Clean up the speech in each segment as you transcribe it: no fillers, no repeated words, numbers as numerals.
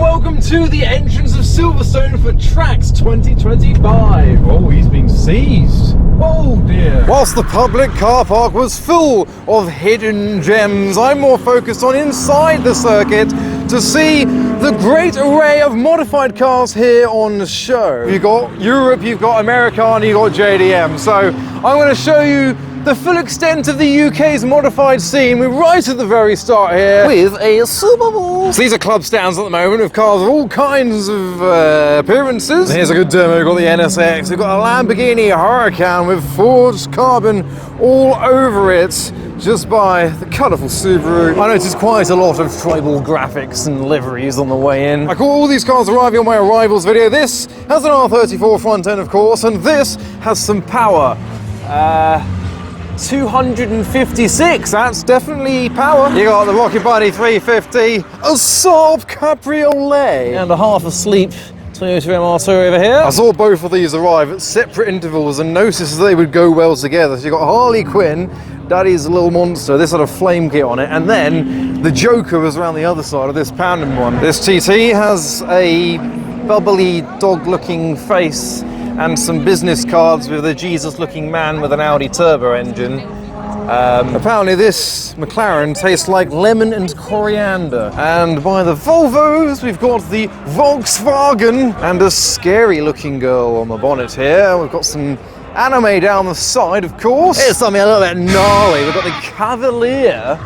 welcome to the entrance of Silverstone for Trax 2025. Oh, he's been seized. Oh dear. Whilst the public car park was full of hidden gems, I'm more focused on inside the circuit to see the great array of modified cars here on show. You've got Europe, you've got America, and you've got JDM. So I'm going to show you the full extent of the UK's modified scene. We're right at the very start here with a Super Bowl. So these are club stands at the moment with cars of all kinds of appearances. Here's a good demo. We've got the NSX, we've got a Lamborghini Huracan with forged carbon all over it, just by the colourful Subaru. I noticed quite a lot of tribal graphics and liveries on the way in. I call all these cars arriving on my arrivals video. This has an R34 front end, of course, and this has some power. 256, that's definitely power. You got the Rocket Bunny 350, a Saab Cabriolet, and a half asleep Toyota MR2 over here. I saw both of these arrive at separate intervals and noticed they would go well together. So you got Harley Quinn, Daddy's a little monster, this had a flame kit on it, and then the Joker was around the other side of this pounding one. This TT has a bubbly dog-looking face and some business cards with a Jesus-looking man with an Audi turbo engine. Apparently this McLaren tastes like lemon and coriander. And by the Volvos, we've got the Volkswagen and a scary-looking girl on the bonnet here. We've got some anime down the side, of course. Here's something a little bit gnarly. We've got the Cavalier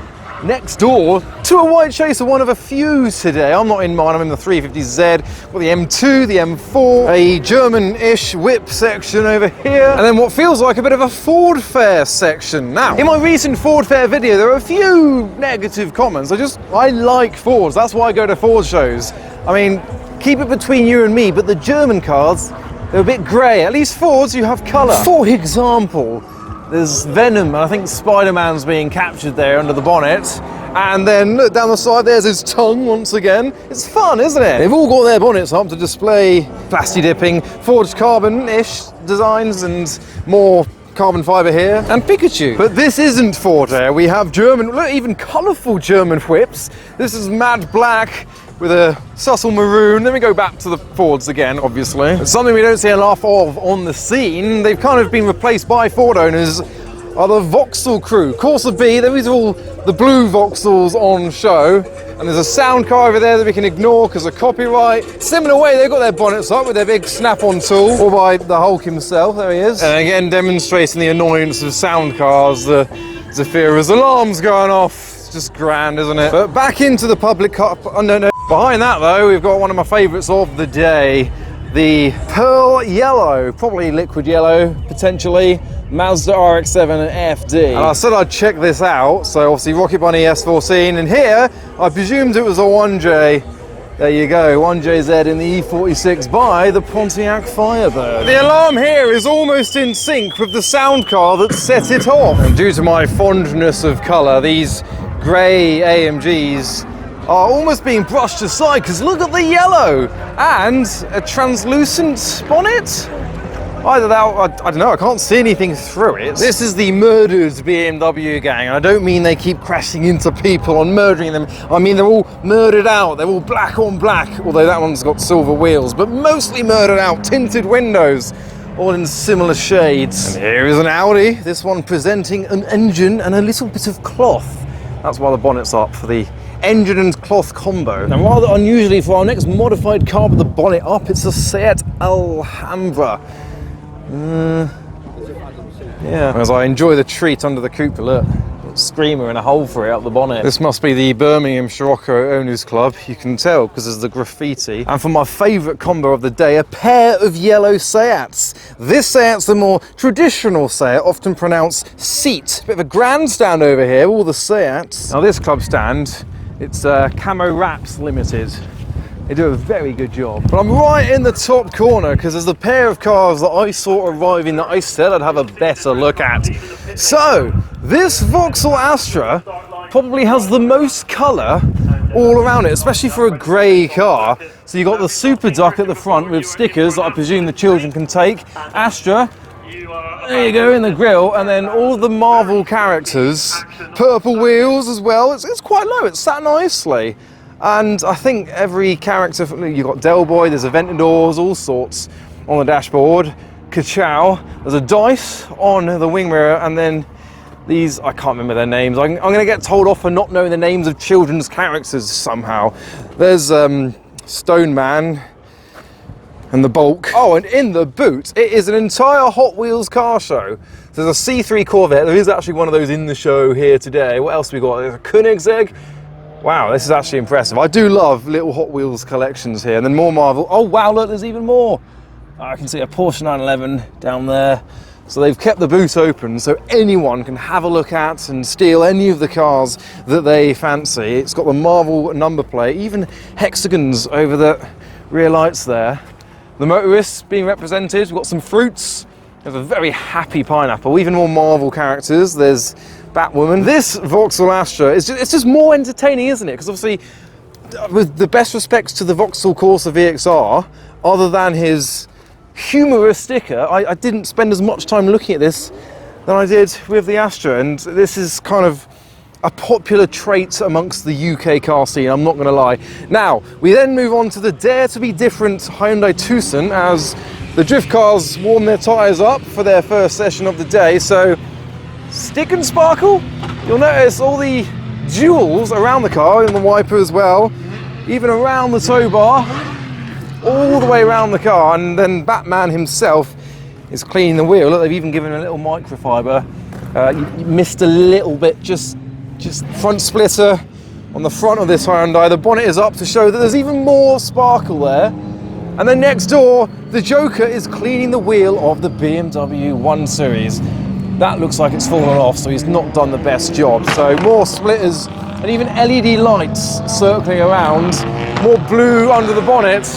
next door to a white chaser, one of a few today. I'm not in mine, I'm in the 350Z. Got the M2, the M4, a German-ish whip section over here, and then what feels like a bit of a Ford Fair section. Now, in my recent Ford Fair video, there are a few negative comments. I like Fords, that's why I go to Ford shows. I mean, keep it between you and me, but the German cars, they're a bit grey. At least Fords, you have colour. For example, there's Venom, and I think Spider-Man's being captured there under the bonnet. And then look down the side, there's his tongue once again. It's fun, isn't it? They've all got their bonnets up to display plasti dipping, forged carbon-ish designs, and more carbon fibre here, and Pikachu. But this isn't Ford Air. We have German, look, even colourful German whips. This is matte black with a subtle maroon. Then we go back to the Fords again, obviously. It's something we don't see enough of on the scene. They've kind of been replaced by Ford owners, are the Vauxhall crew. Corsa B, these are all the blue Vauxhalls on show. And there's a sound car over there that we can ignore because of copyright. Similar way, they've got their bonnets up with their big snap-on tool, or by the Hulk himself, there he is. And again, demonstrating the annoyance of sound cars, the Zafira's alarms going off. It's just grand, isn't it? But back into the public car, oh, no. Behind that though, we've got one of my favourites of the day, the pearl yellow, probably liquid yellow, potentially, Mazda RX-7 and FD. And I said I'd check this out, so obviously Rocket Bunny S14, and here, I presumed it was a 1J. There you go, 1JZ in the E46 by the Pontiac Firebird. The alarm here is almost in sync with the sound car that set it off. And due to my fondness of colour, these grey AMGs are almost being brushed aside, because look at the yellow and a translucent bonnet. Either that, I don't know, I can't see anything through it. This is the murdered BMW gang, and I don't mean they keep crashing into people and murdering them. I mean they're all murdered out, they're all black on black, although that one's got silver wheels, but mostly murdered out, tinted windows, all in similar shades. And here is an Audi, this one presenting an engine and a little bit of cloth. That's why the bonnet's up, for the engine and cloth combo. Now, rather unusually for our next modified car with the bonnet up, it's a Seat Alhambra. Yeah. As I enjoy the treat under the coupe, look. Screamer and a hole for it up the bonnet. This must be the Birmingham Scirocco Owners Club. You can tell because there's the graffiti. And for my favourite combo of the day, a pair of yellow Seats. This Seat's the more traditional Seat, often pronounced seat. Bit of a grandstand over here, all the Seats. Now this club stand, it's Camo Wraps Limited. They do a very good job. But I'm right in the top corner because there's a pair of cars that I saw arriving that I said I'd have a better look at. So, this Vauxhall Astra probably has the most colour all around it, especially for a grey car. So you've got the Super Duck at the front with stickers that I presume the children can take. Astra, there you go, in the grille, and then all of the Marvel characters. Purple wheels as well, it's quite low, it's sat nicely. And I think every character, you've got Del Boy, there's Aventadors, all sorts on the dashboard. Ka-chow, there's a dice on the wing mirror, and then these, I can't remember their names. I'm going to get told off for not knowing the names of children's characters somehow. There's Stone Man and the Bulk. Oh, and in the boot, it is an entire Hot Wheels car show. There's a C3 Corvette. There is actually one of those in the show here today. What else have we got? There's a Koenigsegg. Wow, this is actually impressive. I do love little Hot Wheels collections here. And then more Marvel. Oh, wow, look, there's even more. I can see a Porsche 911 down there. So they've kept the boot open so anyone can have a look at and steal any of the cars that they fancy. It's got the Marvel number plate, even hexagons over the rear lights there. The motorists being represented. We've got some fruits. There's a very happy pineapple, even more Marvel characters. There's Batwoman. This Vauxhall Astra, it's just more entertaining, isn't it? Because obviously, with the best respects to the Vauxhall Corsa VXR, other than his humorous sticker, I didn't spend as much time looking at this than I did with the Astra, and this is kind of a popular trait amongst the UK car scene, I'm not going to lie. Now, we then move on to the Dare to be Different Hyundai Tucson as the drift cars warm their tyres up for their first session of the day. So, stick and sparkle. You'll notice all the jewels around the car, and the wiper as well, even around the tow bar, all the way around the car, and then Batman himself is cleaning the wheel. Look, they've even given a little microfiber. You missed a little bit, just front splitter on the front of this Hyundai. The bonnet is up to show that there's even more sparkle there. And then next door, the Joker is cleaning the wheel of the BMW 1 Series. That looks like it's fallen off, so he's not done the best job. So more splitters and even LED lights circling around, more blue under the bonnet.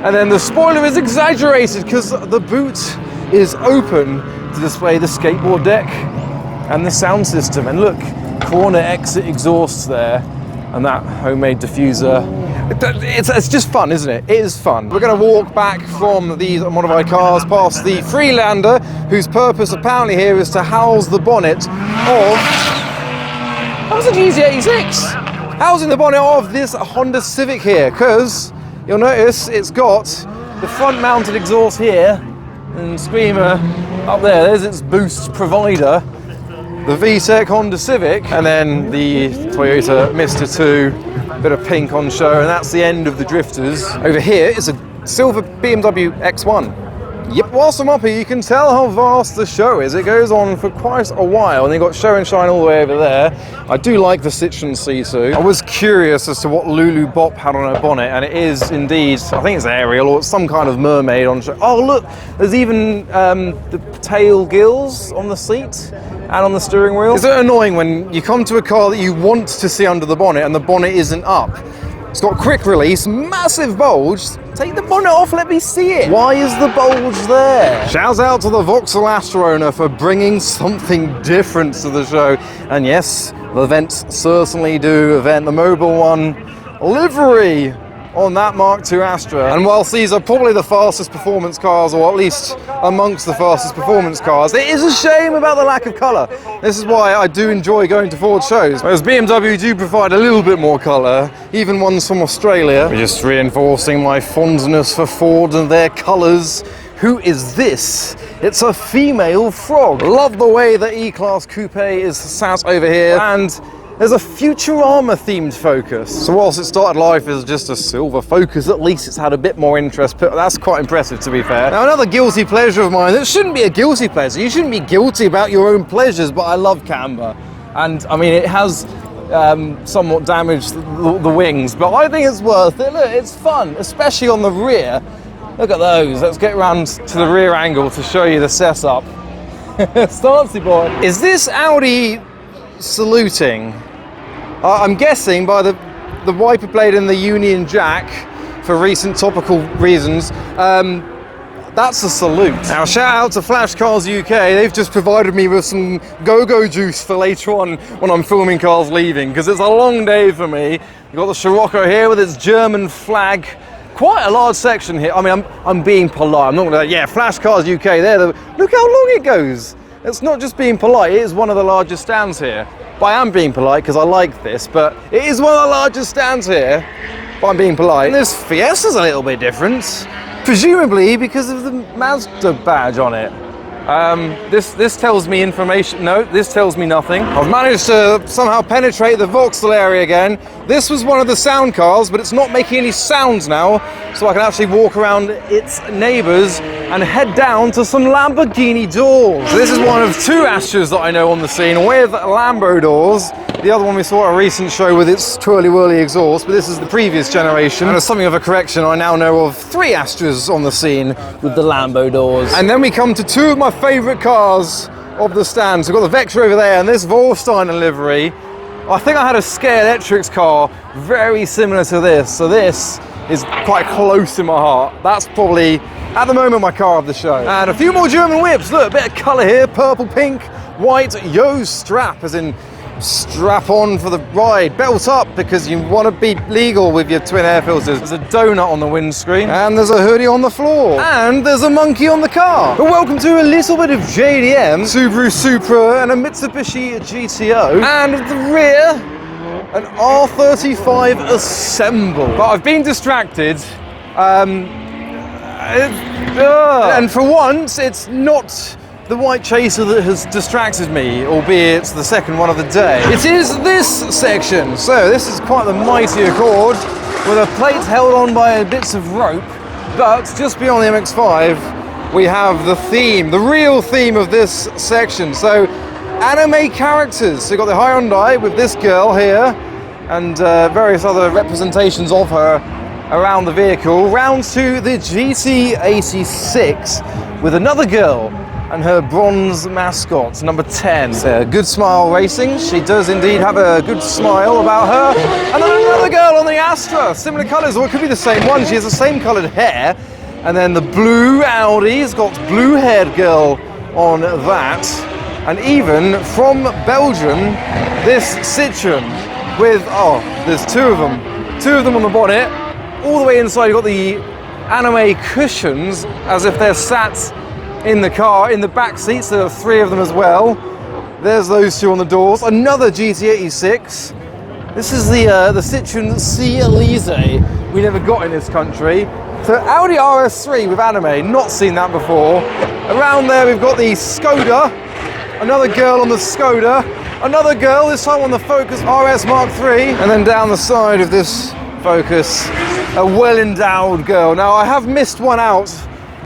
And then the spoiler is exaggerated because the boot is open to display the skateboard deck and the sound system. And look, corner exit exhausts there, and that homemade diffuser. It's just fun, isn't it? It is fun. We're going to walk back from these modified cars past the Freelander, whose purpose apparently here is to house the bonnet of... That was a GZ86! Housing the bonnet of this Honda Civic here, because you'll notice it's got the front mounted exhaust here and screamer up there. There's its boost provider, the VTEC Honda Civic, and then the Toyota Mr. 2, bit of pink on show, and that's the end of the drifters. Over here is a silver BMW X1. Yep, whilst I'm up here, you can tell how vast the show is. It goes on for quite a while, and they've got show and shine all the way over there. I do like the Citroen C2. I was curious as to what Lulu Bop had on her bonnet, and it is indeed, I think it's Ariel, or it's some kind of mermaid on show. Oh look, there's even the tail gills on the seat and on the steering wheel. Is it annoying when you come to a car that you want to see under the bonnet and the bonnet isn't up? It's got quick release, massive bulge. Take the bonnet off, let me see it. Why is the bulge there? Shouts out to the Vauxhall Astra owner for bringing something different to the show. And yes, the events certainly do event. The Mobile One livery on that Mark II Astra. And whilst these are probably the fastest performance cars, or at least amongst the fastest performance cars, it is a shame about the lack of colour. This is why I do enjoy going to Ford shows, whereas BMW do provide a little bit more colour, even ones from Australia. We're just reinforcing my fondness for Ford and their colours. Who is this? It's a female frog. Love the way the E-Class Coupe is sat over here, and there's a Futurama themed Focus. So whilst it started life as just a silver Focus, at least it's had a bit more interest. That's quite impressive, to be fair. Now, another guilty pleasure of mine, it shouldn't be a guilty pleasure. You shouldn't be guilty about your own pleasures, but I love camber. And I mean, it has somewhat damaged the wings, but I think it's worth it. Look, it's fun, especially on the rear. Look at those. Let's get around to the rear angle to show you the setup. Stancy boy. Is this Audi saluting? I'm guessing by the wiper blade and the Union Jack, for recent topical reasons, that's a salute. Now shout out to Flash Cars UK, they've just provided me with some go-go juice for later on when I'm filming cars leaving, because it's a long day for me. You've got the Scirocco here with its German flag. Quite a large section here. I mean, I'm being polite. I'm not gonna, yeah, Flash Cars UK, look how long it goes. It's not just being polite, it is one of the largest stands here. But I am being polite because I like this, but it is one of the largest stands here. But I'm being polite. And this Fiesta's a little bit different, presumably because of the Mazda badge on it. This tells me information. No, this tells me nothing. I've managed to somehow penetrate the Vauxhall area again. This was one of the sound cars, but it's not making any sounds now, so I can actually walk around its neighbours and head down to some Lamborghini doors. So this is one of two Astras that I know on the scene with Lambo doors. The other one we saw at a recent show with its twirly-whirly exhaust, but this is the previous generation. And as something of a correction, I now know of three Astras on the scene with the Lambo doors. And then we come to two of my favourite cars of the stand. So we've got the Vectra over there and this Vauxhall livery. I think I had a Scare Electrics car very similar to this, so this is quite close to my heart. That's probably, at the moment, my car of the show. And a few more German whips. Look, a bit of colour here, purple, pink, white, yo strap, as in strap on for the ride, belt up because you want to be legal with your twin air filters. There's a donut on the windscreen, and there's a hoodie on the floor, and there's a monkey on the car. But welcome to a little bit of JDM, Subaru Supra, and a Mitsubishi GTO, and at the rear, an R35 Assemble. But I've been distracted, and for once, it's not the white chaser that has distracted me, albeit it's the second one of the day. It is this section. So this is quite the mighty Accord with a plate held on by bits of rope, but just beyond the MX-5 we have the theme, the real theme of this section. So anime characters. So you've got the Hyundai with this girl here and various other representations of her around the vehicle. Round to the GT86 with another girl and her bronze mascot, number 10. So, Good Smile Racing. She does indeed have a good smile about her. And then another girl on the Astra, similar colours, or it could be the same one. She has the same coloured hair. And then the blue Audi's got blue-haired girl on that. And even from Belgium, this Citroen with, oh, there's two of them on the bonnet. All the way inside, you've got the anime cushions, as if they're sat in the car, in the back seats. There are three of them as well. There's those two on the doors. Another GT86. This is the Citroen C Elise we never got in this country. So Audi RS3 with anime, not seen that before. Around there we've got the Skoda. Another girl on the Skoda. Another girl, this time on the Focus RS Mark III. And then down the side of this Focus, a well-endowed girl. Now I have missed one out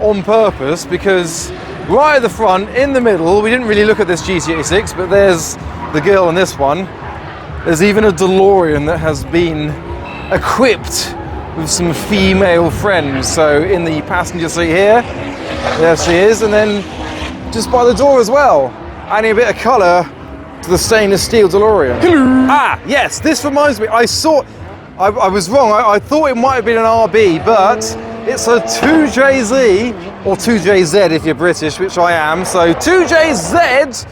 on purpose because right at the front, in the middle, we didn't really look at this GT86, but there's the girl in this one. There's even a DeLorean that has been equipped with some female friends. So in the passenger seat here, there she is, and then just by the door as well, adding a bit of colour to the stainless steel DeLorean. Hello. Ah, yes, this reminds me, I was wrong, I thought it might have been an RB, but it's a 2JZ, or 2JZ if you're British, which I am. So 2JZ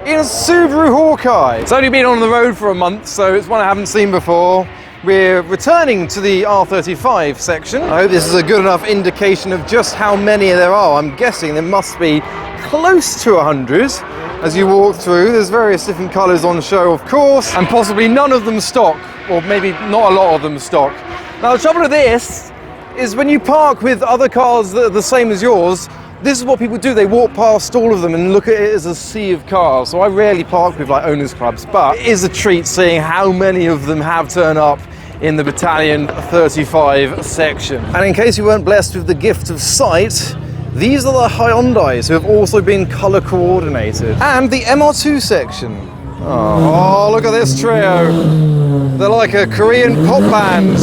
in a Subaru Hawkeye. It's only been on the road for a month, so it's one I haven't seen before. We're returning to the R35 section. I hope this is a good enough indication of just how many there are. I'm guessing there must be close to 100 as you walk through. There's various different colours on show, of course, and possibly none of them stock, or maybe not a lot of them stock. Now the trouble with this is when you park with other cars that are the same as yours, this is what people do. They walk past all of them and look at it as a sea of cars. So I rarely park with like owners clubs, but it is a treat seeing how many of them have turned up in the Battalion 35 section. And in case you weren't blessed with the gift of sight, these are the Hyundais who have also been color coordinated. And the MR2 section. Oh, look at this trio. They're like a Korean pop band.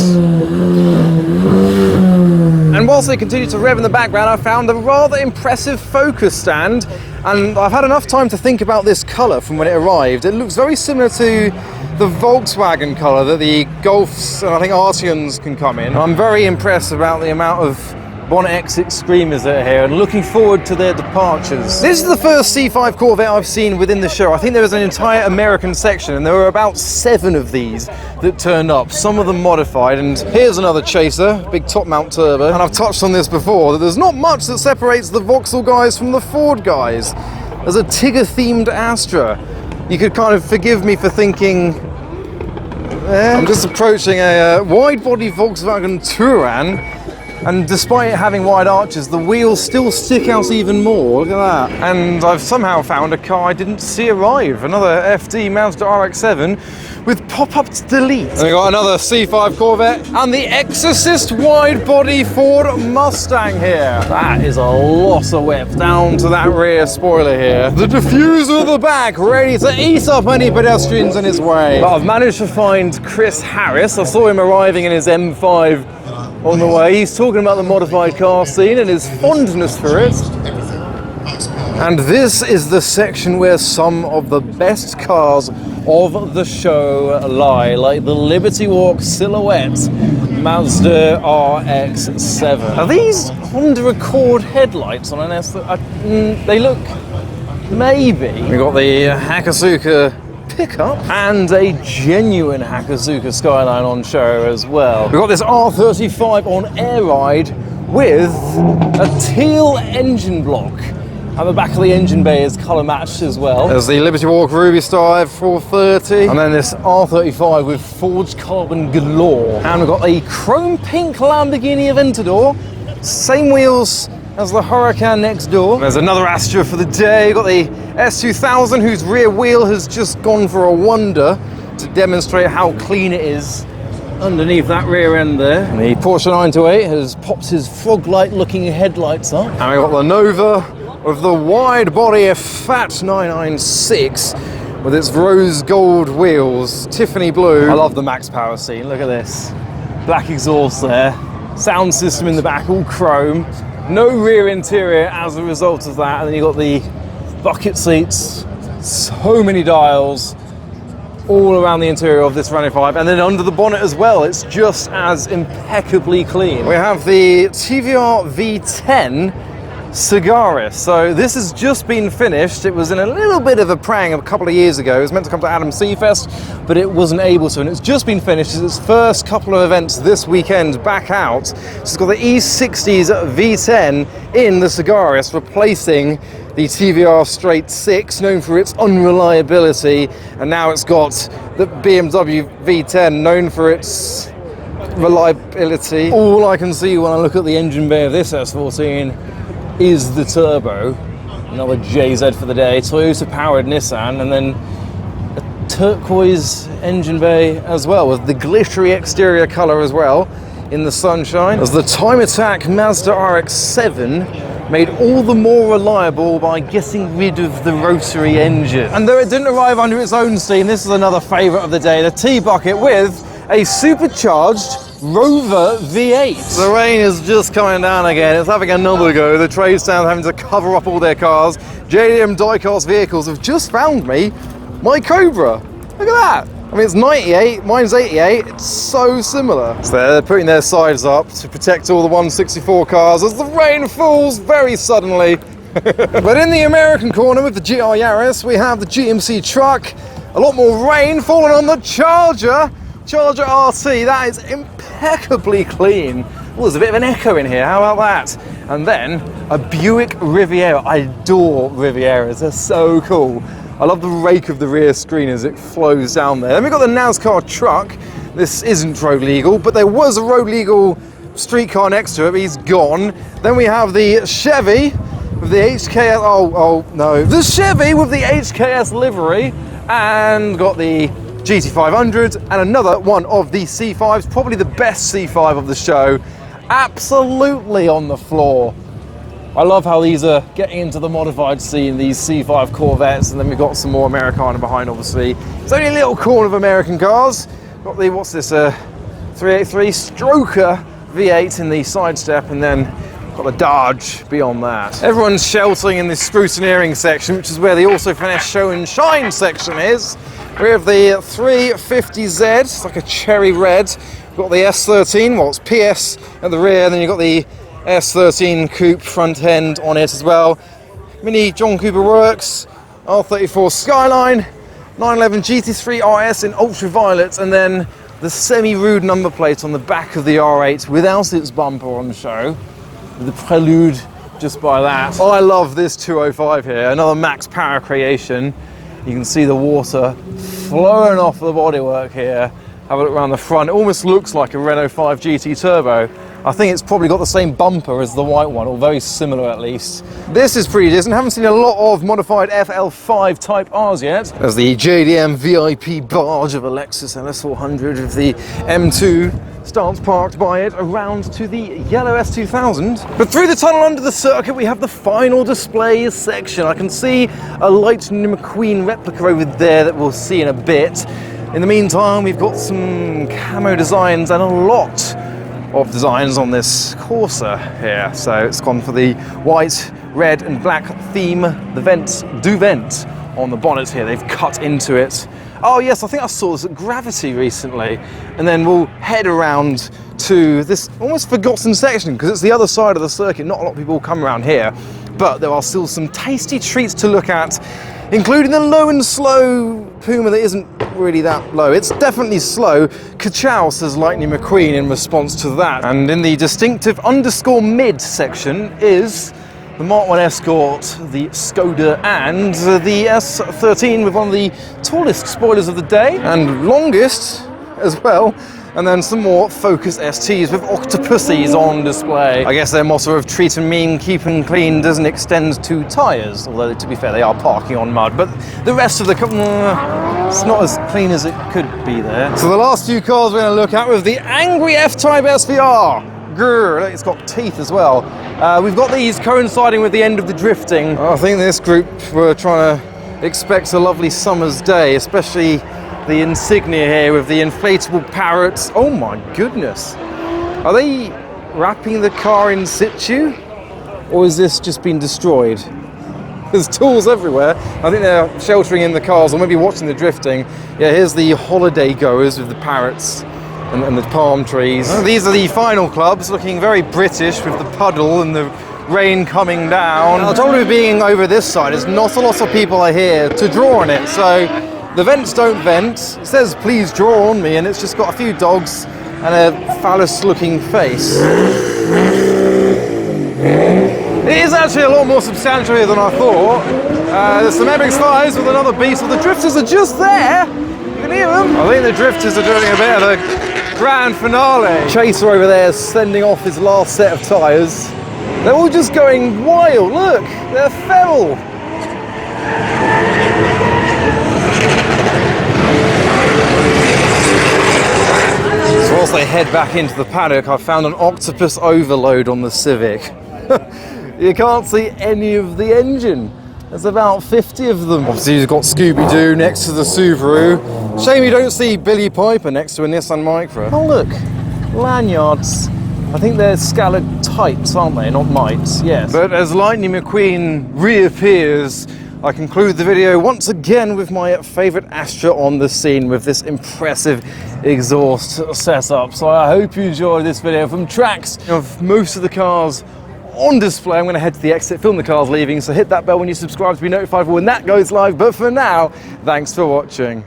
And whilst they continue to rev in the background, I found a rather impressive Focus stand, and I've had enough time to think about this colour from when it arrived. It looks very similar to the Volkswagen colour that the Golfs and I think Arteons can come in. I'm very impressed about the amount of bonnet exit screamers that are here and looking forward to their departures. This is the first C5 Corvette I've seen within the show. I think there was an entire American section and there were about 7 of these that turned up, some of them modified. And here's another chaser, big top mount turbo. And I've touched on this before, that there's not much that separates the Vauxhall guys from the Ford guys. There's a Tigger themed Astra. you could kind of forgive me for thinking, I'm just approaching a wide-body Volkswagen Touran, and despite it having wide arches, the wheels still stick out even more. Look at that. And I've somehow found a car I didn't see arrive. Another FD Mazda RX-7 with pop-up delete. And we got another C5 Corvette and the Exorcist wide-body Ford Mustang here. That is a lot of whip down to that rear spoiler here. The diffuser at the back, ready to eat up any pedestrians in its way. But I've managed to find Chris Harris. I saw him arriving in his M5 on the way. He's talking about the modified car scene and his fondness for it. And this is the section where some of the best cars of the show lie, like the Liberty Walk Silhouette Mazda RX-7. Are these Honda Accord headlights on an S? They look, maybe. We got the Hakosuka pickup and a genuine Hakosuka Skyline on show as well. We've got this R35 on air ride with a teal engine block. And the back of the engine bay is colour matched as well. There's the Liberty Walk Ruby Star 430, and then this R35 with forged carbon galore. And we've got a chrome pink Lamborghini Aventador, same wheels as the Huracan next door. There's another Astra for the day. We've got the S2000, whose rear wheel has just gone for a wonder to demonstrate how clean it is underneath that rear end there. And the Porsche 928 has popped his frog-like looking headlights up. And we've got the Nova of the wide body Fat 996 with its rose gold wheels, Tiffany blue. I love the max power scene, look at this. Black exhaust there, sound system in the back, all chrome. No rear interior as a result of that. And then you've got the bucket seats, so many dials all around the interior of this Renault 5, and then under the bonnet as well, it's just as impeccably clean. We have the TVR V10 Cigaris. So this has just been finished. It was in a little bit of a prang a couple of years ago. It was meant to come to Adam Seafest, but it wasn't able to, and it's just been finished. It's its first couple of events this weekend back out. So it's got the E60's V10 in the Cigaris, replacing the TVR Straight 6, known for its unreliability, and now it's got the BMW V10, known for its reliability. All I can see when I look at the engine bay of this S14 is the turbo. Another JZ for the day, Toyota powered Nissan, and then a turquoise engine bay as well, with the glittery exterior colour as well in the sunshine. As the Time Attack Mazda RX-7 made all the more reliable by getting rid of the rotary engine. And though it didn't arrive under its own steam, this is another favourite of the day, the T-Bucket with a supercharged Rover V8. The rain is just coming down again. It's having another go. The trade stand having to cover up all their cars. JDM Diecast Vehicles have just found me my Cobra. Look at that. I mean, it's 98, mine's 88. It's so similar. So they're putting their sides up to protect all the 164 cars as the rain falls very suddenly. But in the American corner with the GR Yaris, we have the GMC truck. A lot more rain falling on the Charger RT. That is impeccably clean. Oh, there's a bit of an echo in here, how about that? And then a Buick Riviera. I adore Rivieras, they're so cool. I love the rake of the rear screen as it flows down there. Then we've got the NASCAR truck. This isn't road legal, but there was a road legal streetcar next to it, but he's gone. Then we have the Chevy with the HKS, oh no. The Chevy with the HKS livery, and got the GT500 and another one of the C5s, probably the best C5 of the show, absolutely on the floor. I love how these are getting into the modified scene, these C5 Corvettes, and then we've got some more Americana behind, obviously. It's only a little corner of American cars. Got the, what's this, 383 Stroker V8 in the side step, and then got the Dodge beyond that. Everyone's sheltering in this scrutineering section, which is where the Also Finesse Show and Shine section is. We have the 350Z, it's like a cherry red. We've got the S13, well, it's PS at the rear, and then you've got the S13 Coupe front end on it as well. Mini John Cooper Works, R34 Skyline, 911 GT3 RS in ultraviolet, and then the semi-rude number plate on the back of the R8 without its bumper on show, with the Prelude just by that. I love this 205 here, another max power creation. You can see the water flowing off the bodywork here. Have a look around the front. It almost looks like a Renault 5 GT Turbo. I think it's probably got the same bumper as the white one, or very similar at least. This is pretty decent. Haven't seen a lot of modified FL5 Type Rs yet. There's the JDM VIP barge of a Lexus LS400 with the M2 stance parked by it around to the yellow S2000. But through the tunnel under the circuit, we have the final display section. I can see a Lightning McQueen replica over there that we'll see in a bit. In the meantime, we've got some camo designs and a lot of designs on this Corsa here. So it's gone for the white, red and black theme. The vents do vent on the bonnet here. They've cut into it. Oh yes, I think I saw this at Gravity recently. And then we'll head around to this almost forgotten section because it's the other side of the circuit. Not a lot of people come around here, but there are still some tasty treats to look at, including the low and slow Puma that isn't really that low. It's definitely slow. Ka-chow, says Lightning McQueen in response to that. And in the distinctive underscore mid section is the Mark 1 Escort, the Skoda and the S13 with one of the tallest spoilers of the day and longest as well. And then some more Focus STs with octopuses on display. I guess their motto of treat and mean, keep and clean doesn't extend to tyres, although to be fair, they are parking on mud. But the rest of the it's not as clean as it could be there. So the last few cars we're going to look at was the angry F-Type SVR. Grrr, it's got teeth as well. We've got these coinciding with the end of the drifting. I think this group were trying to expect a lovely summer's day, especially the insignia here with the inflatable parrots. Oh my goodness. Are they wrapping the car in situ? Or has this just been destroyed? There's tools everywhere. I think they're sheltering in the cars or maybe watching the drifting. Yeah, here's the holiday goers with the parrots and the palm trees. Oh, these are the final clubs, looking very British with the puddle and the rain coming down. The trouble with being over this side is not a lot of people are here to draw on it, so the vents don't vent. It says please draw on me and it's just got a few dogs and a phallus looking face. It is actually a lot more substantial here than I thought. There's some MX-5s with another beast, well the drifters are just there. You can hear them. I think the drifters are doing a bit of a grand finale. Chaser over there is sending off his last set of tyres. They're all just going wild, look, they're feral. So whilst they head back into the paddock, I found an octopus overload on the Civic. You can't see any of the engine. There's about 50 of them. Obviously you've got Scooby-Doo next to the Subaru. Shame you don't see Billy Piper next to a Nissan Micra. Oh look, lanyards. I think they're stalactites, aren't they? Not mites, yes. But as Lightning McQueen reappears, I conclude the video once again with my favourite Astra on the scene with this impressive exhaust setup. So I hope you enjoyed this video from Trax of most of the cars on display. I'm going to head to the exit, film the cars leaving, so hit that bell when you subscribe to be notified for when that goes live. But for now, thanks for watching.